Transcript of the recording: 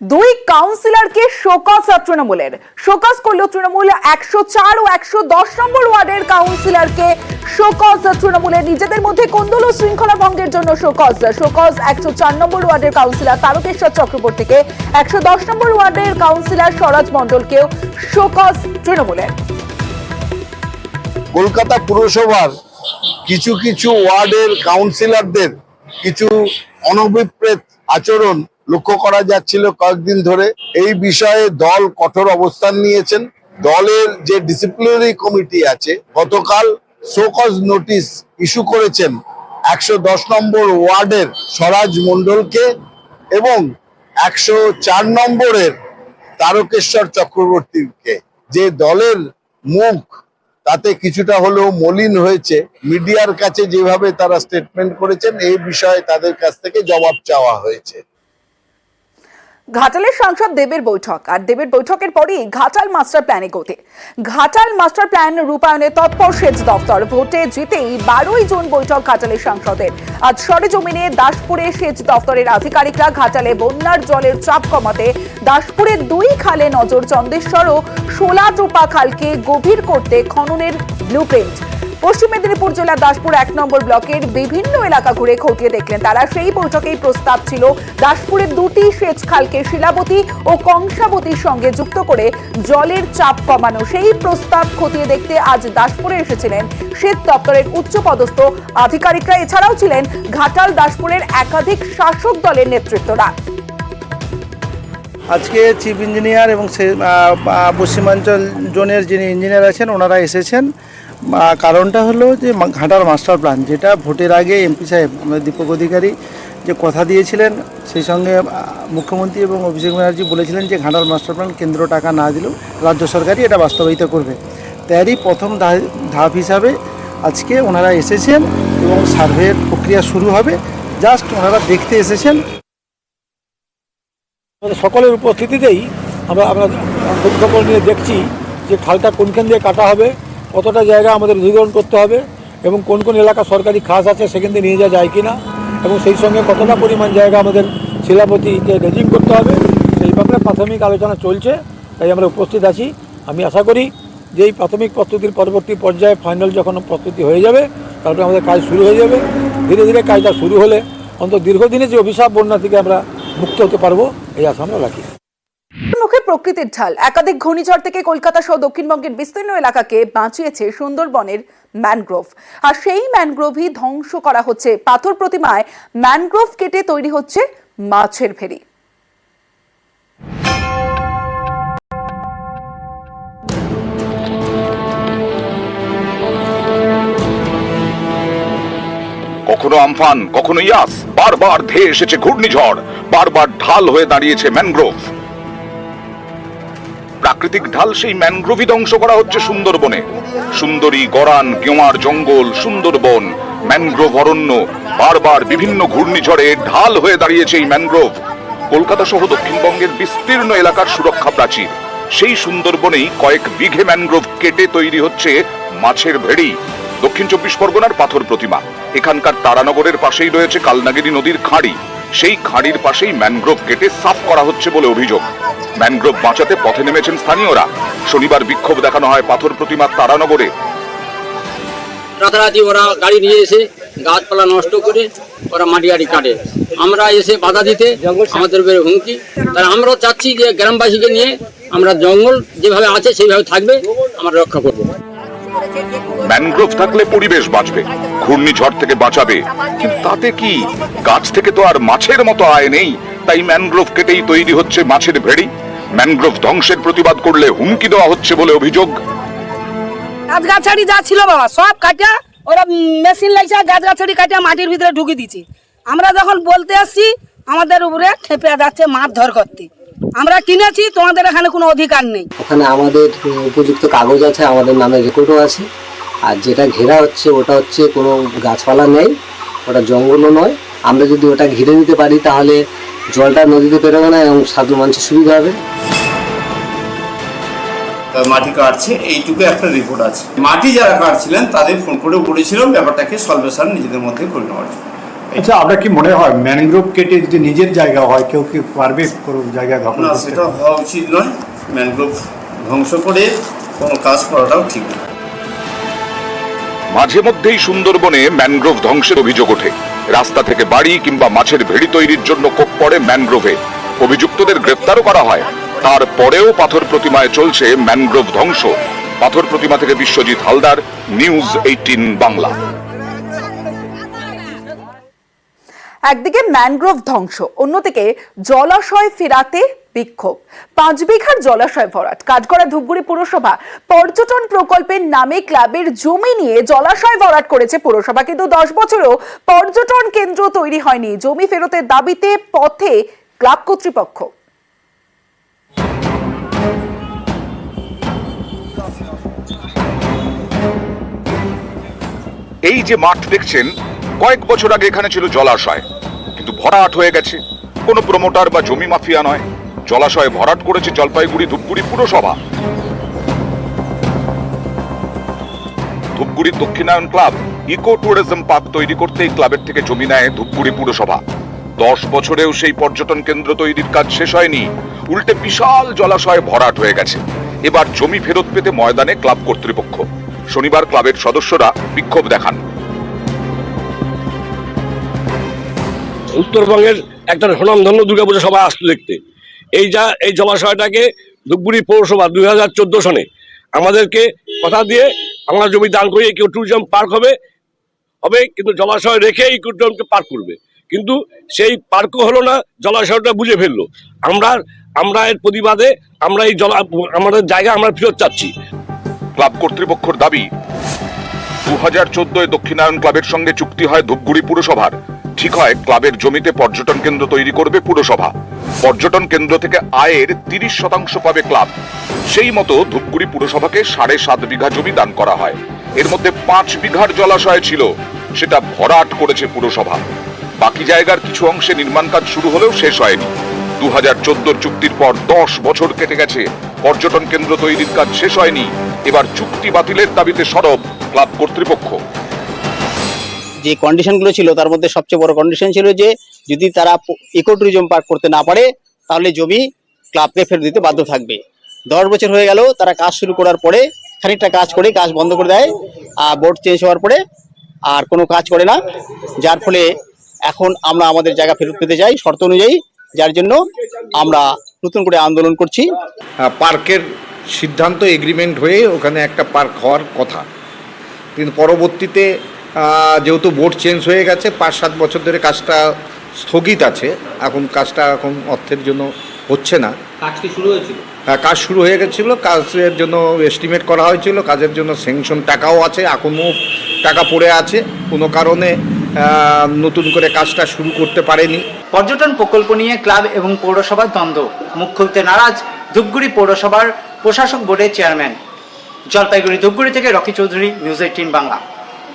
দুই কাউন্সিলরকে শোকজ তৃণমূলের শোকজ করল তৃণমূল 104 ও 110 নম্বর ওয়ার্ডের কাউন্সিলরকে শোকজ তৃণমূলের নিজেদের মধ্যে কোন্দল ও শৃঙ্খলা ভঙ্গের জন্য শোকজ 104 নম্বর ওয়ার্ডের কাউন্সিলর তারকেশ্বর চক্রবর্তীকে 110 নম্বর ওয়ার্ডের কাউন্সিলর স্বরাজ মণ্ডলকেও শোকজ তৃণমূলের। কলকাতা পুরসভার কিছু কিছু ওয়ার্ডের কাউন্সিলরদের কিছু অনভিপ্রেত আচরণ লক্ষ্য করা যাচ্ছিল কয়েকদিন ধরে। এই বিষয়ে দল কঠোর অবস্থান নিয়েছেন। দলের যে ডিসিপ্লিনারি কমিটি আছে গতকাল শোকজ নোটিশ ইস্যু করেছেন 110 নম্বর ওয়ার্ডের স্বরাজ মণ্ডলকে এবং 104 নম্বরের তারকেশ্বর চক্রবর্তীকে। যে দলের মুখ তাতে কিছুটা হলেও মলিন হয়েছে, মিডিয়ার কাছে যেভাবে তারা স্টেটমেন্ট করেছেন এই বিষয়ে তাদের কাছ থেকে জবাব চাওয়া হয়েছে। ঘাটালের সাংসদ দেবের বৈঠক, আর দেবের বৈঠকের পরেই ঘাটাল মাস্টার প্ল্যানে গতি। ঘাটাল মাস্টার প্ল্যান রূপায়ণে তৎপর সেচ দপ্তর। ভোটে জিতেই 12ই জুন বৈঠক ঘাটালের সাংসদের। আজ সরেজমিনে দাসপুরে সেচ দপ্তরের আধিকারিকরা ঘাটালে বন্যার জলের চাপ কমাতে দাসপুরের 2 খালে নজর, চন্দেশ্বর ও শোলাটোপা খালকে গভীর করতে খননের ব্লুপ্রিন্ট। পশ্চিম মেদিনীপুর জেলার দাসপুর 1 নম্বর ব্লকের বিভিন্ন এলাকা ঘুরে খতিয়ে দেখলেন তারা। সেই বৈঠকেই প্রস্তাব ছিল দাসপুরের 2টি সেচ খালকে শিলাবতী ও কংসাবতীর সঙ্গে যুক্ত করে জলের চাপ কমানো। সেই প্রস্তাব খতিয়ে দেখতে আজ দাসপুরে এসেছিলেন সেচ দপ্তরের উচ্চপদস্থ আধিকারিকরা। এছাড়াও ছিলেন ঘাটাল দাসপুরের একাধিক শাসক দলের নেতৃত্বরা। আজকে চিফ ইঞ্জিনিয়ার এবং পশ্চিমাঞ্চল জোনের যিনি ইঞ্জিনিয়ার আছেন ওনারা এসেছেন। কারণটা হলো যে ঘাটাল মাস্টার প্ল্যান, যেটা ভোটের আগে এমপি সাহেব আমাদের দীপক অধিকারী যে কথা দিয়েছিলেন, সেই সঙ্গে মুখ্যমন্ত্রী এবং অভিষেক ব্যানার্জি বলেছিলেন যে ঘাটাল মাস্টার প্ল্যান কেন্দ্র টাকা না দিলেও রাজ্য সরকারই এটা বাস্তবায়িত করবে। তারই প্রথম ধাপ হিসাবে আজকে ওনারা এসেছেন এবং সার্ভের প্রক্রিয়া শুরু হবে। জাস্ট ওনারা দেখতে এসেছেন। সকলের উপস্থিতিতেই আমরা খোঁজখবর নিয়ে দেখছি যে খালটা কোনখান দিয়ে কাটা হবে, কতটা জায়গা আমাদের অধিগ্রহণ করতে হবে এবং কোন কোন এলাকা সরকারি খাস আছে সেখান থেকে নিয়ে যাওয়া যায় কিনা, এবং সেই সঙ্গে কতটা পরিমাণ জায়গা আমাদের শিলাবতীতে ড্রেজিং করতে হবে, সেই ব্যাপারে প্রাথমিক আলোচনা চলছে। তাই আমরা উপস্থিত আছি। আমি আশা করি যে এই প্রাথমিক প্রস্তুতির পরবর্তী পর্যায়ে ফাইনাল যখন প্রস্তুতি হয়ে যাবে তারপরে আমাদের কাজ শুরু হয়ে যাবে। ধীরে ধীরে কাজটা শুরু হলে অন্তত দীর্ঘদিনে যে অভিশাপ বন্যা থেকে আমরা মুক্ত হতে পারবো এই আশা আমরা রাখি। মুখে প্রকৃতির ঢাল। একাধিক ঘূর্ণিঝড় থেকে কলকাতা সহ দক্ষিণবঙ্গের বিস্তীর্ণ এলাকাকে বাঁচিয়েছে সুন্দরবনের ম্যানগ্রোভ, আর সেই ম্যানগ্রোভই ধ্বংস করা হচ্ছে। পাথর প্রতিমায় ম্যানগ্রোভ কেটে তৈরি হচ্ছে মাছের ভেড়ি। কখনো আমফান, কখনো ইয়াস, বারবার ধেয়ে এসেছে ঘূর্ণিঝড়, বারবার ঢাল হয়ে দাঁড়িয়েছে ম্যানগ্রোভ। প্রাকৃতিক ঢাল সেই ম্যানগ্রোভই ধ্বংস করা হচ্ছে সুন্দরবনে। সুন্দরী, গরান, গেওয়ার জঙ্গল, সুন্দরবন, ম্যানগ্রোভ অরণ্য, বারবার বিভিন্ন ঘূর্ণিঝড়ে ঢাল হয়ে দাঁড়িয়েছে এই ম্যানগ্রোভ। কলকাতা সহ দক্ষিণবঙ্গের বিস্তীর্ণ এলাকার সুরক্ষা প্রাচীর। সেই সুন্দরবনেই কয়েক বিঘে ম্যানগ্রোভ কেটে তৈরি হচ্ছে মাছের ভেড়ি। দক্ষিণ 24 পরগনার পাথর প্রতিমা। এখানকার তারানগরের পাশেই রয়েছে কালনাগিরি নদীর খাঁড়ি। সেই খাঁড়ির পাশেই ম্যানগ্রোভ কেটে সাফ করা হচ্ছে বলে অভিযোগ। ম্যানগ্রোভ বাঁচাতে পথে নেমেছেন স্থানীয়রা। শনিবার বিক্ষোভ দেখানো হয় পাথর প্রতিমার তারানগরে। রাতারাতি ওরা গাড়ি নিয়ে এসে গাছপালা নষ্ট করে ওরা মাটি কাটে। আমরা এসে বাধা দিতে আমাদের উপরে হুমকি। তাই আমরাও চাচ্ছি যে গ্রামবাসীকে নিয়ে আমরা জঙ্গল যেভাবে আছে সেইভাবে থাকবে, আমরা রক্ষা করব। ম্যানগ্রোভ থাকলে পরিবেশ বাঁচবে, ঘূর্ণিঝড় থেকে বাঁচাবে, কিন্তু তাতে কি? গাছ থেকে তো আর মাছের মতো আয় নেই। তাই ম্যানগ্রোভ কেটেই তৈরি হচ্ছে মাছের ভেড়ি। ম্যানগ্রোভ ধ্বংসের প্রতিবাদ করলে হুমকি দেওয়া হচ্ছে বলে অভিযোগ। গাছগাছাড়ি যা ছিল বাবা সব কাটা ওরা মেশিন লাগছে, গাছগাছাড়ি কাটা মাটির ভিতরে ঢুকে দিচ্ছে। আমরা যখন বলতে আসছি আমাদের উপরে খেপে যাচ্ছে মারধর করতে। আমরা কিনেছি, তোমাদের এখানে কোনো অধিকার নেই। ওখানে আমাদের উপযুক্ত কাগজ আছে, আমাদের নামে রেকর্ডও আছে। আর যেটা ঘেরা হচ্ছে ওটা হচ্ছে কোনো গাছপালা নেই, ওটা জঙ্গলও নয়। আমরা যদি ওটা ঘিরে নিতে পারি তাহলে জলটা নদীতে বেরোবে না এবং সাধারণ মানুষের সুবিধা হবে। মাটি কাটছে এইটুকু একটা রিপোর্ট আছে। মাটি যারা কাটছিলেন তাদের ফোন করে বলেছিলাম ব্যাপারটাকে সলভেশন নিজেদের মধ্যে করে নেওয়ার জন্য। আচ্ছা, আপনার কি মনে হয় ম্যানগ্রোভ কেটে যদি নিজের জায়গা হয় কেউ কি পারবে কোনো জায়গা দখল না, করতে? সেটা হওয়া উচিত নয়। ম্যানগ্রোভ ধ্বংস করে কোনো কাজ করাটাও ঠিক না। মাঝে মধ্যেই সুন্দরবনে ম্যানগ্রোভ ধ্বংসের অভিযোগ ওঠে। রাস্তা থেকে বাড়ি কিংবা মাছের ভেড়ি তৈরির জন্য কোপ পড়ে ম্যানগ্রোভে। অভিযুক্তদের গ্রেপ্তারও করা হয়। তারপরেও পাথর প্রতিমায় চলছে ম্যানগ্রোভ ধ্বংস। পাথর প্রতিমা থেকে বিশ্বজিৎ হালদার, নিউজ 18 বাংলা। একদিকে ম্যানগ্রোভ ধ্বংস, অন্যদিকে জলাশয় ফেরাতে বিক্ষোভ। 5 বিঘার জলাশয় ভরাট। কাঠগড়া ধূপগুড়ি পুরসভা পর্যটন প্রকল্পের নামে ক্লাবের জমি নিয়ে জলাশয় ভরাট করেছে পুরসভা, কিন্তু 10 বছরেও পর্যটন কেন্দ্র তৈরি হয়নি। জমি ফেরতের দাবিতে পথে ক্লাব কর্তৃপক্ষ। এই যে মাঠ দেখছেন, কয়েক বছর আগে এখানে ছিল জলাশয়, কিন্তু ভরাট হয়ে গেছে। কোনো প্রমোটার বা জমি মাফিয়া নয়, জলাশয় ভরাট করেছে জলপাইগুড়ি ধূপগুড়ি পুরসভা। ধূপগুড়ির দক্ষিণায়ন ক্লাব ইকো ট্যুরিজম পার্ক তৈরি করতে এই ক্লাবের থেকে জমি নেয় ধূপগুড়ি পুরসভা। 10 বছরেও সেই পর্যটন কেন্দ্র তৈরির কাজ শেষ হয়নি, উল্টে বিশাল জলাশয় ভরাট হয়ে গেছে। এবার জমি ফেরত পেতে ময়দানে ক্লাব কর্তৃপক্ষ। শনিবার ক্লাবের সদস্যরা বিক্ষোভ দেখান। উত্তরবঙ্গের একটা স্বনামধন্য দুর্গাপূজা সবাই আসতো দেখতে। এই জলাশয়টাকে ধূপগুড়ি পৌরসভা 2014 সনে আমাদেরকে কথা দিয়ে আমরা জমি দান করে ইকো ট্যুরিজম পার্ক হবে, কিন্তু জলাশয় রেখে ইকো ট্যুরিজমকে পার্ক করবে। কিন্তু সেই পার্কও হলো না, জলাশয়টা বুঝে ফেললো। আমরা এর প্রতিবাদে আমরা আমাদের জায়গা আমরা ফেরত চাচ্ছি। ক্লাব কর্তৃপক্ষের দাবি, 2014 দক্ষিণায়ন ক্লাবের সঙ্গে চুক্তি হয় ধূপগুড়ি পুরসভার। ঠিক হয় ক্লাবের জমিতে পর্যটন কেন্দ্র তৈরি করবে পুরসভা। পর্যটন কেন্দ্র থেকে আয়ের 30% পাবে ক্লাব। সেই মতো ধূপগুড়ি পুরসভাকে 7.5 বিঘা জমি দান করা হয়। এর মধ্যে 5 বিঘার জলাশয় ছিল, সেটা ভরাট করেছে পুরসভা। বাকি জায়গার কিছু অংশে নির্মাণ কাজ শুরু হলেও শেষ হয়নি। 2014 চুক্তির পর 10 বছর কেটে গেছে, পর্যটন কেন্দ্র তৈরির কাজ শেষ হয়নি। এবার চুক্তি বাতিলের দাবিতে সরব ক্লাব কর্তৃপক্ষ। যে কন্ডিশনগুলো ছিল তার মধ্যে সবচেয়ে বড় কন্ডিশন ছিল যে যদি তারা ইকো ট্যুরিজম পার্ক করতে না পারে তাহলে জমি ক্লাবকে ফেরত দিতে বাধ্য থাকবে। 10 বছর হয়ে গেল, তারা কাজ শুরু করার পরে খানিকটা কাজ করে কাজ বন্ধ করে দেয়, আর বোর্ড চেঞ্জ হওয়ার পরে আর কোনো কাজ করে না। যার ফলে এখন আমরা আমাদের জায়গা ফেরত পেতে চাই শর্ত অনুযায়ী, যার জন্য আমরা নতুন করে আন্দোলন করছি। পার্কের সিদ্ধান্ত এগ্রিমেন্ট হয়ে ওখানে একটা পার্ক হওয়ার কথা, কিন্তু পরবর্তীতে যেহেতু বোর্ড চেঞ্জ হয়ে গেছে, 5-7 বছর ধরে কাজটা স্থগিত আছে। কাজটা এখন অর্থের জন্য হচ্ছে না। কাজ কি শুরু হয়েছিল? কাজ শুরু হয়ে গেছিলো, কাজের জন্য এস্টিমেট করা হয়েছিল, কাজের জন্য স্যাংশন টাকাও আছে, এখনও টাকা পড়ে আছে। কোনো কারণে নতুন করে কাজটা শুরু করতে পারেনি। পর্যটন প্রকল্প নিয়ে ক্লাব এবং পৌরসভার দ্বন্দ্ব, মুখ খুলতে নারাজ ধূপগুড়ি পৌরসভার প্রশাসক বোর্ডের চেয়ারম্যান। জলপাইগুড়ি ধূপগুড়ি থেকে রকি চৌধুরী, নিউজ 18 বাংলা।